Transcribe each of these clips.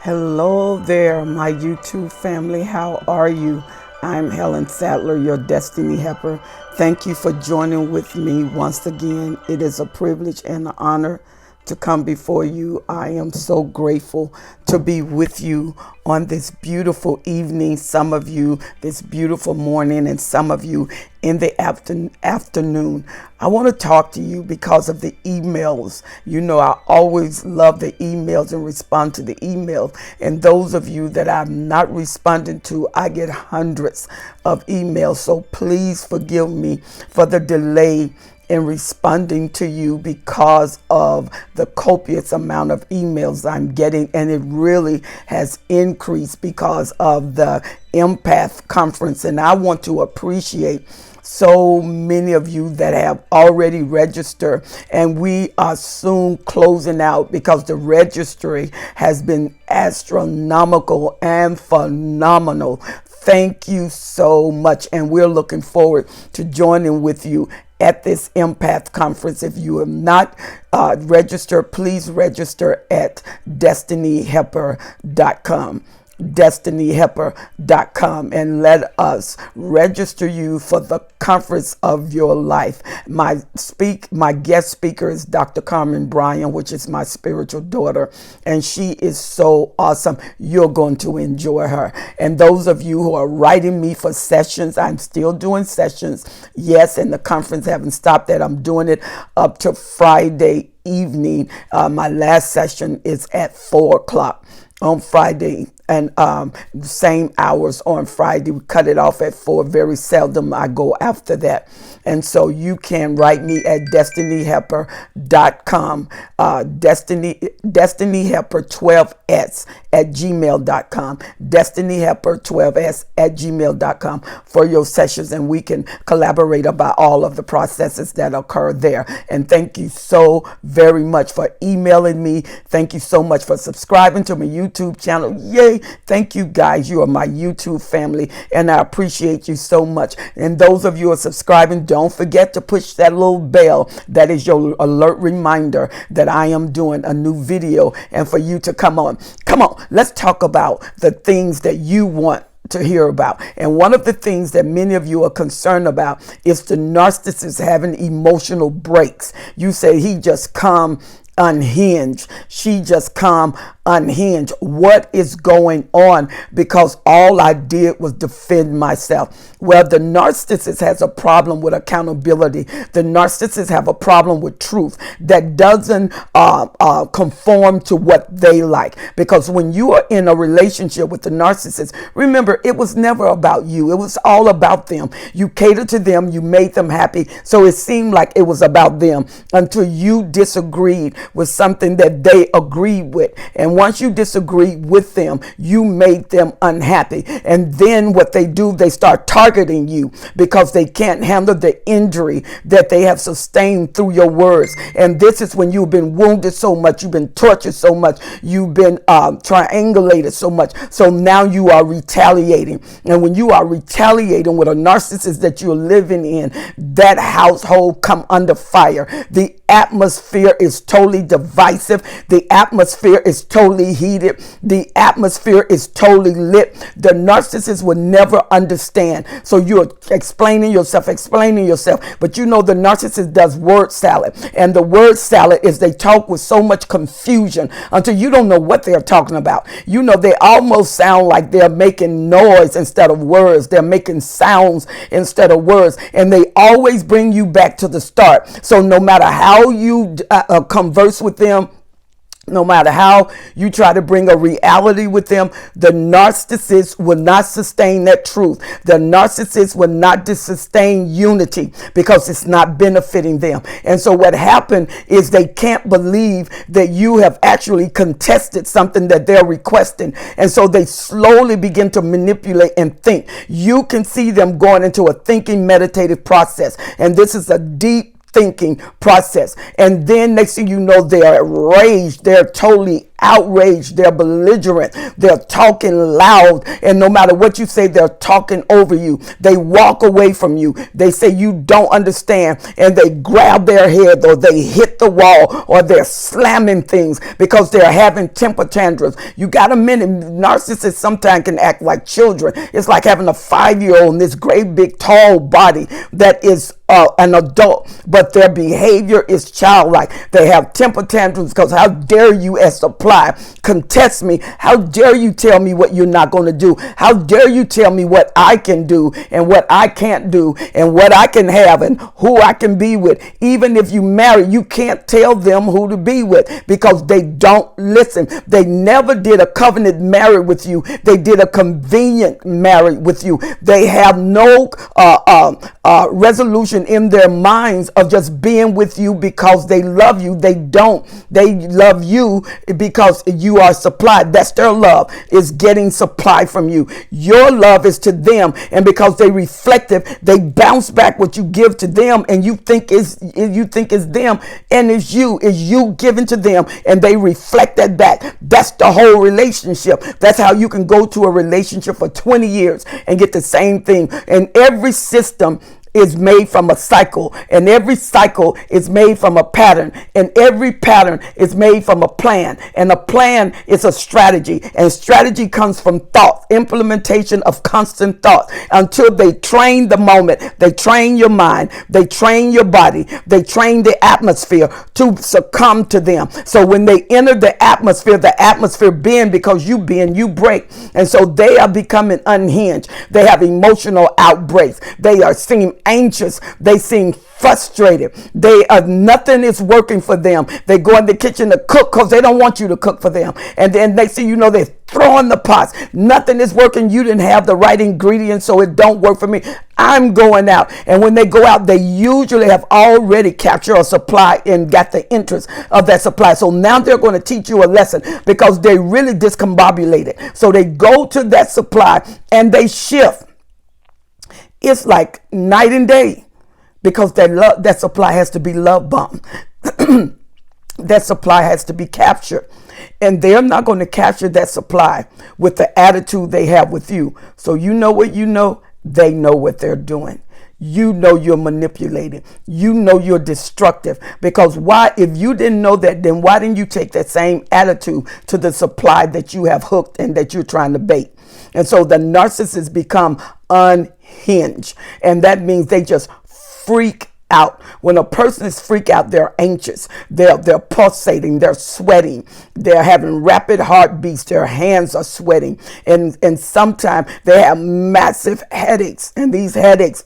Hello there, my YouTube family. How are you? I'm Helen Sadler, your Destiny Helper. Thank you for joining with me once again. It is a privilege and an honor to come before you. I am so grateful to be with you on this beautiful evening, some of you this beautiful morning, and some of you in the afternoon. I want to talk to you because of the emails. You know, I always love the emails and respond to the emails. And those of you that I'm not responding to, I get hundreds of emails. So please forgive me for the delay in responding to you because of the copious amount of emails I'm getting, and it really has increased because of the Empath Conference. And I want to appreciate so many of you that have already registered, and we are soon closing out because the registry has been astronomical and phenomenal. Thank you so much, and we're looking forward to joining with you at this Empath Conference. If you have not registered, please register at destinyhelper.com. destinyhelper.com, and let us register you for the conference of your life. My guest speaker is Dr. Carmen Bryan, which is my spiritual daughter, and she is so awesome. You're going to enjoy her. And those of you who are writing me for sessions, I'm still doing sessions. Yes, and the conference haven't stopped that. I'm doing it up to Friday evening. My last session is at 4:00 on Friday, and same hours on Friday. We cut it off at 4. Very seldom I go after that. And so you can write me at destinyhelper.com, destinyhelper12s at gmail.com, destinyhelper12s at gmail.com for your sessions, and we can collaborate about all of the processes that occur there. And thank you so very much for emailing me. Thank you so much for subscribing to my YouTube channel. Yay! Thank you guys. You are my YouTube family, and I appreciate you so much. And those of you who are subscribing, don't forget to push that little bell. That is your alert reminder that I am doing a new video, and for you to come on. Come on, let's talk about the things that you want to hear about. And one of the things that many of you are concerned about is the narcissist having emotional breaks. You say he just come unhinged. She just come unhinged. What is going on? Because all I did was defend myself. Well, the narcissist has a problem with accountability. The narcissists have a problem with truth that doesn't conform to what they like. Because when you are in a relationship with the narcissist, remember, it was never about you. It was all about them. You catered to them. You made them happy. So it seemed like it was about them until you disagreed with something that they agreed with. And once you disagreed with them, you made them unhappy. And then what they do, they start targeting you because they can't handle the injury that they have sustained through your words. And this is when you've been wounded so much, you've been tortured so much, you've been triangulated so much. So now you are retaliating. And when you are retaliating with a narcissist that you're living in, that household come under fire. The atmosphere is totally divisive. The atmosphere is totally heated. The atmosphere is totally lit. The narcissist will never understand. So you're explaining yourself, but you know the narcissist does word salad. And the word salad is they talk with so much confusion until you don't know what they're talking about. You know, they almost sound like they're making noise instead of words. They're making sounds instead of words. And they always bring you back to the start. So no matter how you converse with them, no matter how you try to bring a reality with them, the narcissist will not sustain that truth. The narcissist will not sustain unity because it's not benefiting them. And so what happened is they can't believe that you have actually contested something that they're requesting. And so they slowly begin to manipulate and think. You can see them going into a thinking meditative process. And this is a deep thinking process. And then next thing you know, they're enraged. They're totally outraged, they're belligerent, they're talking loud, and no matter what you say, they're talking over you. They walk away from you. They say you don't understand, and they grab their head, or they hit the wall, or they're slamming things because they're having temper tantrums. You got a minute. Narcissists sometimes can act like children. It's like having a 5-year-old in this great big tall body that is an adult, but their behavior is childlike. They have temper tantrums because how dare you as supply contest me? How dare you tell me what you're not going to do? How dare you tell me what I can do and what I can't do and what I can have and who I can be with? Even if you marry, you can't tell them who to be with because they don't listen. They never did a covenant marriage with you. They did a convenient marriage with you. They have no resolution in their minds of just being with you because they love you. They don't. They love you because you are supplied. That's their love, is getting supply from you. Your love is to them, and because they reflective, they bounce back what you give to them, and you think it's them, and it's you giving to them, and they reflect that back. That's the whole relationship. That's how you can go to a relationship for 20 years and get the same thing. And every system is made from a cycle, and every cycle is made from a pattern, and every pattern is made from a plan, and a plan is a strategy, and strategy comes from thought, implementation of constant thought, until they train the moment, they train your mind, they train your body, they train the atmosphere to succumb to them. So when they enter the atmosphere bend because you bend, you break, and so they are becoming unhinged. They have emotional outbreaks. They are seem anxious. They seem frustrated. Nothing is working for them. They go in the kitchen to cook because they don't want you to cook for them. And then they see, they're throwing the pots. Nothing is working. You didn't have the right ingredients, so it don't work for me. I'm going out. And when they go out, they usually have already captured a supply and got the interest of that supply. So now they're going to teach you a lesson because they really discombobulated. So they go to that supply and they shift. It's like night and day because that supply has to be love bombed. That supply has to be captured. And they're not going to capture that supply with the attitude they have with you. So you know what you know? They know what they're doing. You know you're manipulating. You know you're destructive. Because why? If you didn't know that, then why didn't you take that same attitude to the supply that you have hooked and that you're trying to bait? And so the narcissists become unhinged. And that means they just freak out. When a person is freaked out, they're anxious, they're pulsating, they're sweating, they're having rapid heartbeats, their hands are sweating, and sometimes they have massive headaches, and these headaches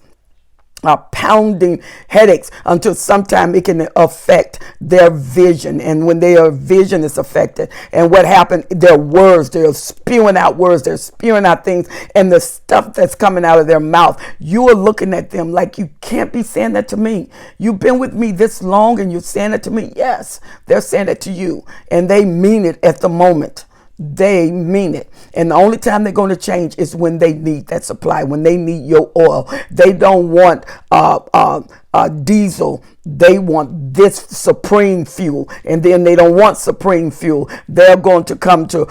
are pounding headaches until sometimes it can affect their vision. And when their vision is affected, and what happened, their words, they're spewing out words, they're spewing out things, and the stuff that's coming out of their mouth, you are looking at them like, you can't be saying that to me. You've been with me this long and you're saying it to me. Yes, they're saying it to you, and they mean it at the moment. They mean it. And the only time they're going to change is when they need that supply, when they need your oil. They don't want diesel. They want this supreme fuel. And then they don't want supreme fuel. They're going to come to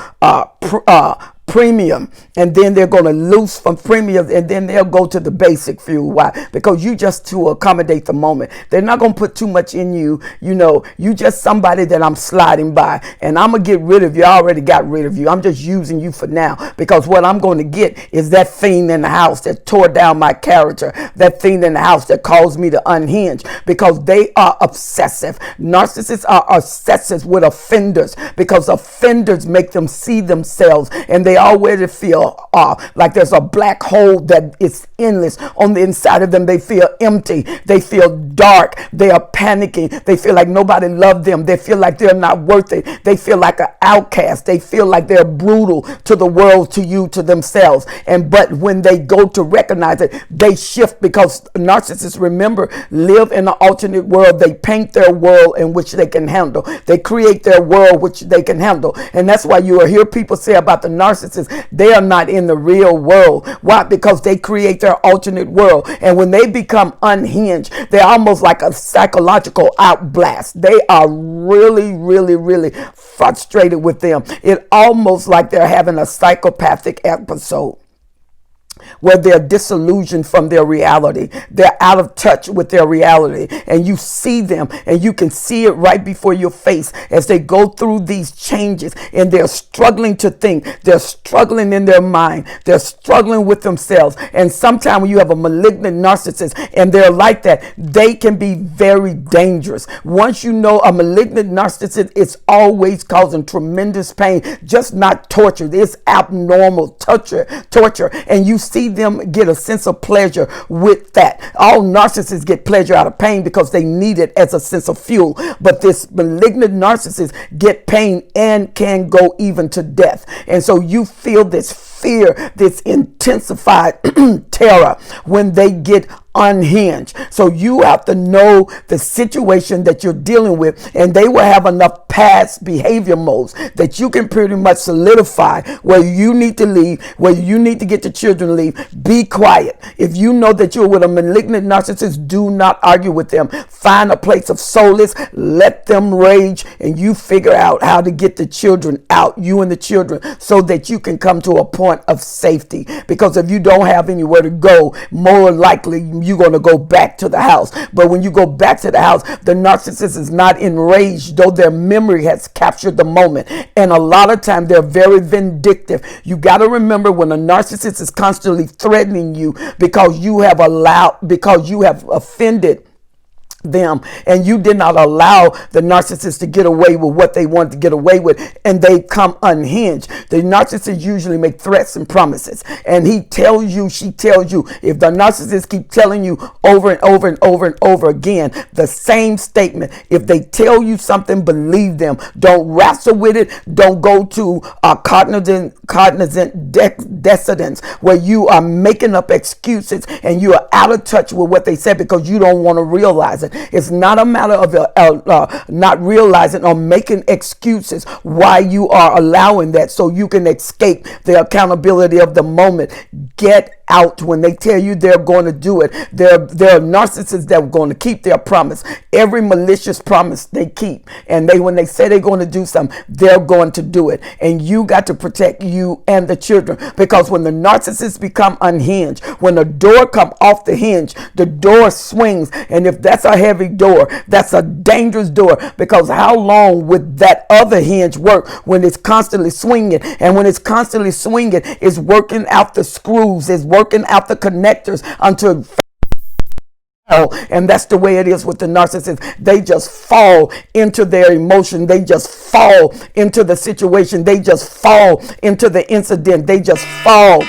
premium, and then they're going to lose from premium, and then they'll go to the basic fuel. Why? Because you just to accommodate the moment. They're not going to put too much in you. You just somebody that I'm sliding by, and I'm going to get rid of you. I already got rid of you. I'm just using you for now, because what I'm going to get is that thing in the house that tore down my character, that thing in the house that caused me to unhinge, because they are obsessive. Narcissists are obsessive with offenders, because offenders make them see themselves, and they already feel like there's a black hole that is endless on the inside of them. They feel empty. They feel dark. They are panicking. They feel like nobody loved them. They feel like they're not worth it. They feel like an outcast. They feel like they're brutal to the world, to you, to themselves. But when they go to recognize it, they shift, because narcissists, remember, live in an alternate world. They paint their world in which they can handle. They create their world which they can handle. And that's why you will hear people say about the narcissist, narcissist, they are not in the real world. Why? Because they create their alternate world. And when they become unhinged, they're almost like a psychological outblast. They are really, really, really frustrated with them. It's almost like they're having a psychopathic episode where they're disillusioned from their reality. They're out of touch with their reality. And you see them, and you can see it right before your face as they go through these changes, and they're struggling to think. They're struggling in their mind. They're struggling with themselves. And sometimes when you have a malignant narcissist and they're like that, they can be very dangerous. Once you know a malignant narcissist, it's always causing tremendous pain, just not torture. It's abnormal torture. And you see them get a sense of pleasure with that. All narcissists get pleasure out of pain because they need it as a sense of fuel. But this malignant narcissist get pain and can go even to death. And so you feel this fear, this intensified terror when they get unhinged. So you have to know the situation that you're dealing with, and they will have enough past behavior modes that you can pretty much solidify where you need to leave, where you need to get the children to leave. Be quiet. If you know that you're with a malignant narcissist, do not argue with them. Find a place of solace, let them rage, and you figure out how to get the children out, you and the children, so that you can come to a point of safety. Because if you don't have anywhere to go, more likely you're going to go back to the house. But when you go back to the house, the narcissist is not enraged, though their memory has captured the moment. And a lot of times they're very vindictive. You got to remember, when a narcissist is constantly threatening you because you have offended them, and you did not allow the narcissist to get away with what they want to get away with, and they come unhinged. The narcissist usually make threats and promises, and he tells you, she tells you. If the narcissist keep telling you over and over and over and over again the same statement, if they tell you something, believe them. Don't wrestle with it. Don't go to cognizant dissonance where you are making up excuses and you are out of touch with what they said because you don't want to realize it. It's not a matter of not realizing or making excuses why you are allowing that, so you can escape the accountability of the moment. Get out when they tell you they're going to do it. There are narcissists that are going to keep their promise. Every malicious promise they keep, and when they say they're going to do something, they're going to do it. And you got to protect you and the children, because when the narcissists become unhinged, when the door come off the hinge, the door swings, and if that's a heavy door, that's a dangerous door, because how long would that other hinge work when it's constantly swinging? And when it's constantly swinging, it's working out the screws, it's working out the connectors until. And that's the way it is with the narcissist. They just fall into their emotion. They just fall into the situation. They just fall into the incident. They just fall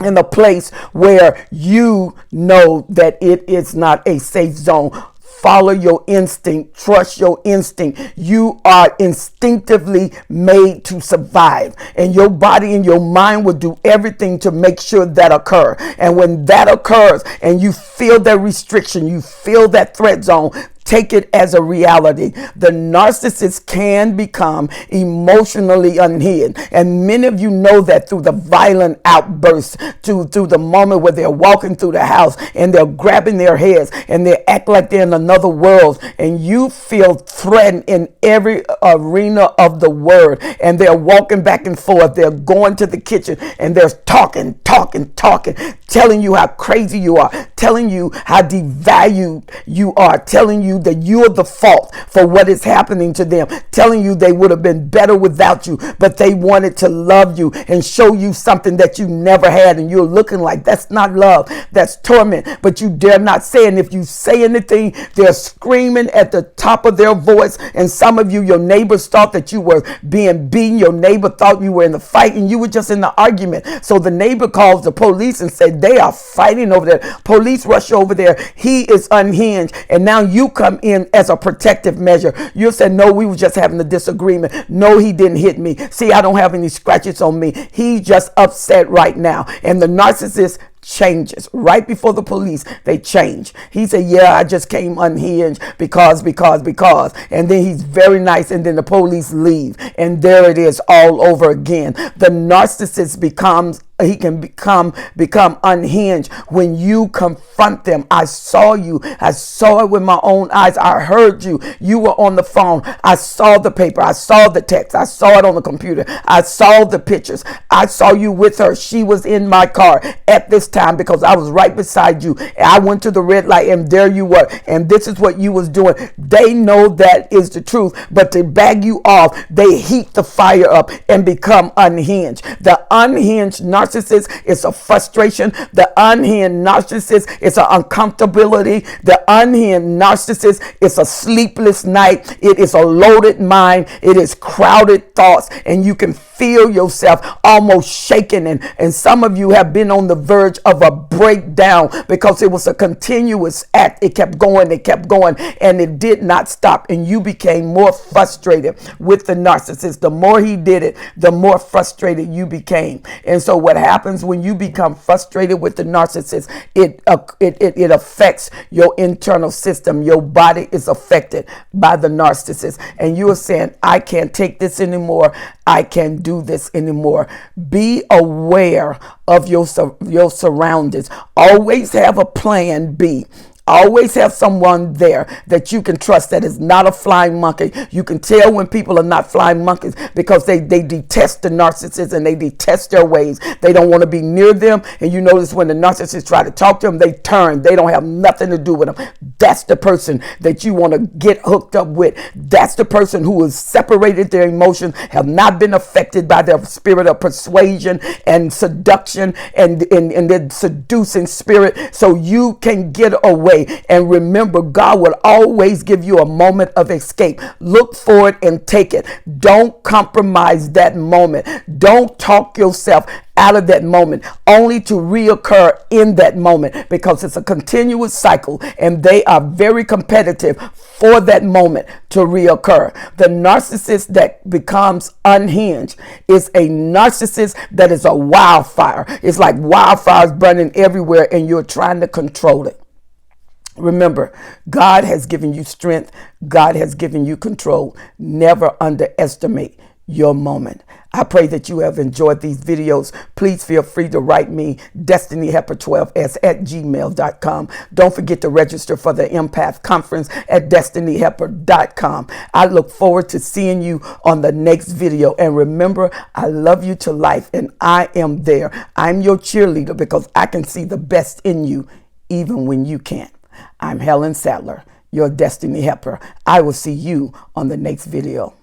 in a place where you know that it is not a safe zone. Follow your instinct. Trust your instinct. You are instinctively made to survive, and your body and your mind will do everything to make sure that occurs. And when that occurs and you feel that restriction, you feel that threat zone, take it as a reality. The narcissist can become emotionally unhinged. And many of you know that through the violent outbursts, through the moment where they're walking through the house and they're grabbing their heads and they act like they're in another world. And you feel threatened in every arena of the word. And they're walking back and forth. They're going to the kitchen and they're talking, telling you how crazy you are, telling you how devalued you are, telling you that you're the fault for what is happening to them, telling you they would have been better without you, but they wanted to love you and show you something that you never had, and you're looking like that's not love, that's torment, but you dare not say. And if you say anything, they're screaming at the top of their voice. And some of you, your neighbors thought that you were being beaten, your neighbor thought you were in the fight, and you were just in the argument. So the neighbor calls the police and said they are fighting over there. Police rush over there. He is unhinged, and now you come in as a protective measure. You said, no, we were just having a disagreement. No, he didn't hit me. See, I don't have any scratches on me. He's just upset right now. And the narcissist changes. Right before the police, they change. He said, yeah, I just came unhinged because. And then he's very nice, and then the police leave. And there it is all over again. The narcissist he can become unhinged when you confront them. I saw you. I saw it with my own eyes. I heard you. You were on the phone. I saw the paper. I saw the text. I saw it on the computer. I saw the pictures. I saw you with her. She was in my car at this time because I was right beside you. I went to the red light and there you were. And this is what you was doing. They know that is the truth, but to bag you off, they heat the fire up and become unhinged. The unhinged narcissist is a frustration. The unhinged narcissist is an uncomfortability. The unhinged narcissist is a sleepless night. It is a loaded mind. It is crowded thoughts, and you can feel yourself almost shaking. And some of you have been on the verge of a breakdown because it was a continuous act. It kept going, and it did not stop. And you became more frustrated with the narcissist. The more he did it, the more frustrated you became. And so what happens when you become frustrated with the narcissist, it affects your internal system. Your body is affected by the narcissist. And you are saying, I can't take this anymore. I can't do this anymore. Be aware of your surroundings. Always have a plan B. Always have someone there that you can trust that is not a flying monkey. You can tell when people are not flying monkeys because they detest the narcissist and they detest their ways. They don't want to be near them. And you notice when the narcissist try to talk to them, they turn. They don't have nothing to do with them. That's the person that you want to get hooked up with. That's the person who has separated their emotions, have not been affected by their spirit of persuasion and seduction and their seducing spirit. So you can get away. And remember, God will always give you a moment of escape. Look for it and take it. Don't compromise that moment. Don't talk yourself out of that moment only to reoccur in that moment, because it's a continuous cycle and they are very competitive for that moment to reoccur. The narcissist that becomes unhinged is a narcissist that is a wildfire. It's like wildfires burning everywhere and you're trying to control it. Remember, God has given you strength. God has given you control. Never underestimate your moment. I pray that you have enjoyed these videos. Please feel free to write me, destinyhelper12s@gmail.com. Don't forget to register for the Empath Conference at destinyhelper.com. I look forward to seeing you on the next video. And remember, I love you to life and I am there. I'm your cheerleader because I can see the best in you even when you can't. I'm Helen Sadler, your Destiny Helper. I will see you on the next video.